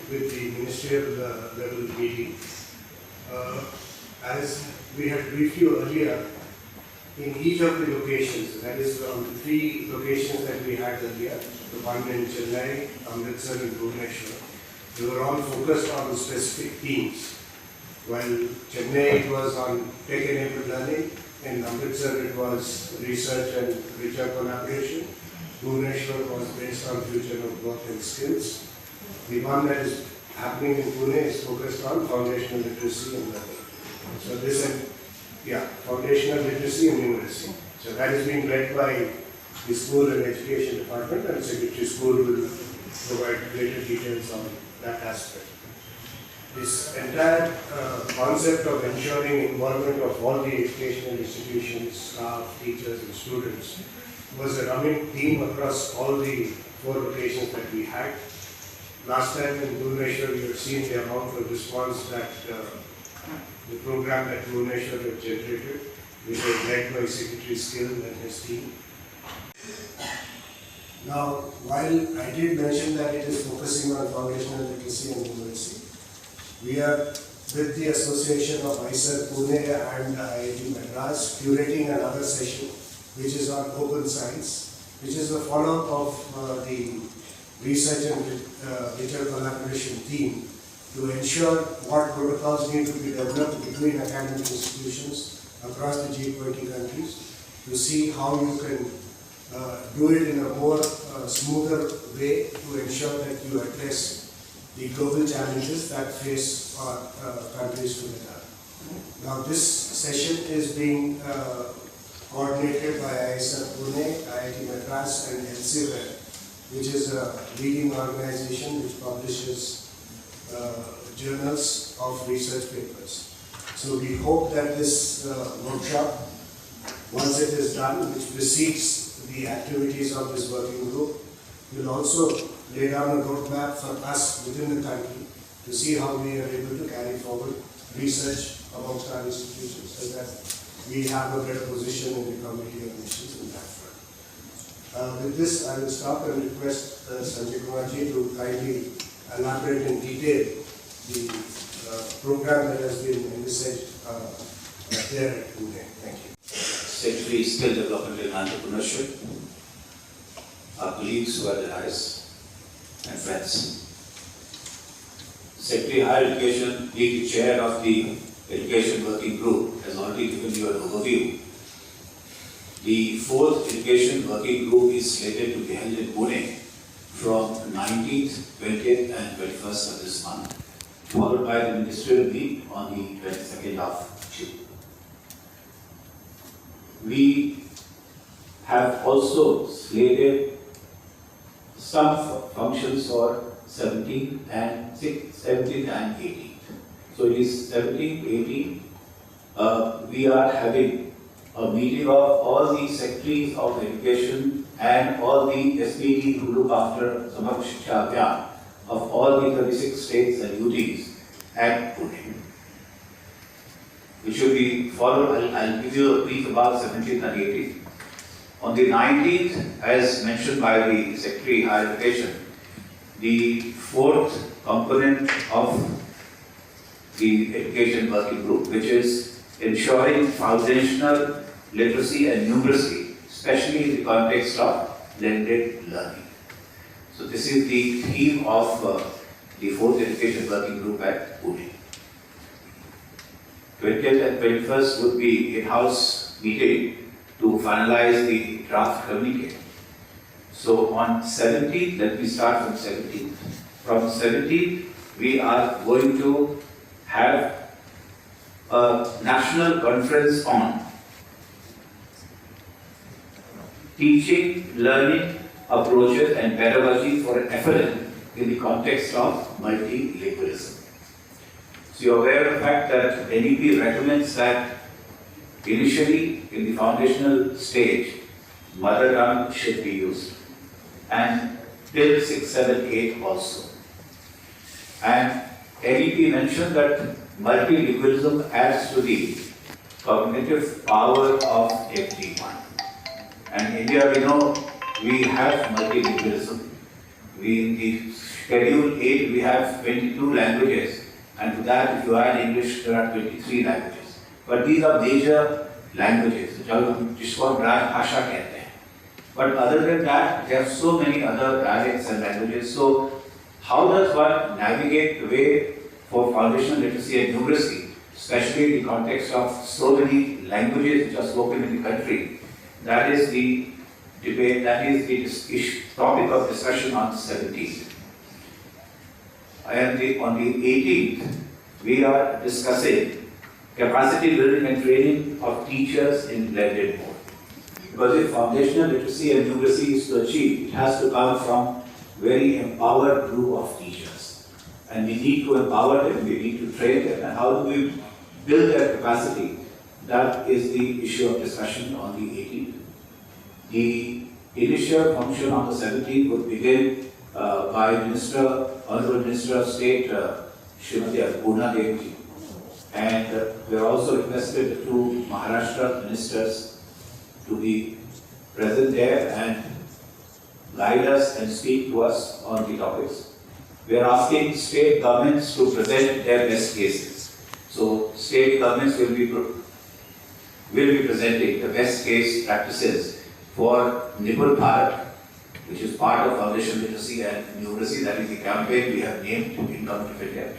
with the ministerial level meeting. As we had briefed you earlier, in each of the locations, that is on the 3 locations that we had earlier, the one in Chennai, Amritsar and Bhubaneswar, they were all focused on specific themes. While Chennai it was on tech-enabled learning, in Amritsar it was research and richer collaboration, Bhubaneswar was based on future of work and skills. The one that is happening in Pune is focused on foundational literacy and learning. So this is, foundational literacy and numeracy. So that is being led by the school and education department, and Secretary School will provide greater details on that aspect. This entire concept of ensuring involvement of all the educational institutions, staff, teachers and students was a running theme across all the 4 locations that we had. Last time in Bhubaneswar, you have seen the amount of response that the program that Bhubaneswar had generated, which was led by Secretary Skill and his team. Now, while I did mention that it is focusing on foundational literacy and numeracy, we are with the Association of ISER Pune and IIT Madras curating another session which is on open science, which is a follow-up of the research and richer collaboration theme to ensure what protocols need to be developed between academic institutions across the G20 countries to see how you can do it in a more smoother way to ensure that you address the global challenges that face our countries together. Now this session is being coordinated by ISER Pune, IIT Madras and Elsevier, which is a leading organization which publishes journals of research papers. So we hope that this workshop, once it is done, which precedes the activities of this working group, will also lay down a roadmap for us within the country to see how we are able to carry forward research amongst our institutions so that we have a better position in the community of nations in that front. With this, I will stop and request Sanjay Kumarji to kindly elaborate in detail the program that has been envisaged there at Pune. Thank you. Secretary Skill Development and Entrepreneurship, our colleagues who are the eyes, and friends. Secretary Higher Education, being the chair of the Education Working Group, has already given you an overview. The 4th Education Working Group is slated to be held in Pune from 19th, 20th and 21st of this month, followed by the ministerial meet on the 22nd of June. We have also slated some functions for 17th and 18th. So it is 17th, 18th. We are having a meeting of all the secretaries of education and all the SPD who look after Samagra Shiksha Abhiyan of all the 36 states and UTs at Pune. It should be followed. I'll give you a brief about 17th and 18th. On the 19th, as mentioned by the Secretary Higher Education, the 4th component of the Education Working Group, which is ensuring foundational literacy and numeracy, especially in the context of blended learning. So this is the theme of the 4th Education Working Group at Pune. 20th and 21st would be in-house meeting to finalize the draft communique. So on 17th, let me start from 17th. From 17th, we are going to have a national conference on teaching, learning, approaches and pedagogy for FLN in the context of multilingualism. So you are aware of the fact that NEP recommends that initially in the foundational stage, mother tongue should be used, and till 6, 7, 8 also. And NEP mentioned that multilingualism adds to the cognitive power of everyone. And in India, we know we have multilingualism. in the Schedule 8, we have 22 languages, and to that, if you add English, there are 23 languages. But these are major languages, जिसको हम राजभाषा कहते हैं. But other than that, there are so many other dialects and languages. So, how does one navigate the way for foundational literacy and numeracy, especially in the context of so many languages which are spoken in the country? That is the debate, that is the topic of discussion on the 17th. And on the 18th, we are discussing capacity building and training of teachers in blended mode. Because if foundational literacy and numeracy is to achieve, it has to come from very empowered group of teachers. And we need to empower them, we need to train them, and how do we build their capacity? That is the issue of discussion on the 18th. The initial function on the 17th would begin by Honorable Minister of State, Srimati Arpuna Devi. And we are also requested the two Maharashtra ministers to be present there and guide us and speak to us on the topics. We are asking state governments to present their best cases. So state governments will be presenting the best case practices for Nipur Bharat, which is part of foundation literacy and numeracy. That is the campaign we have named in Government of India.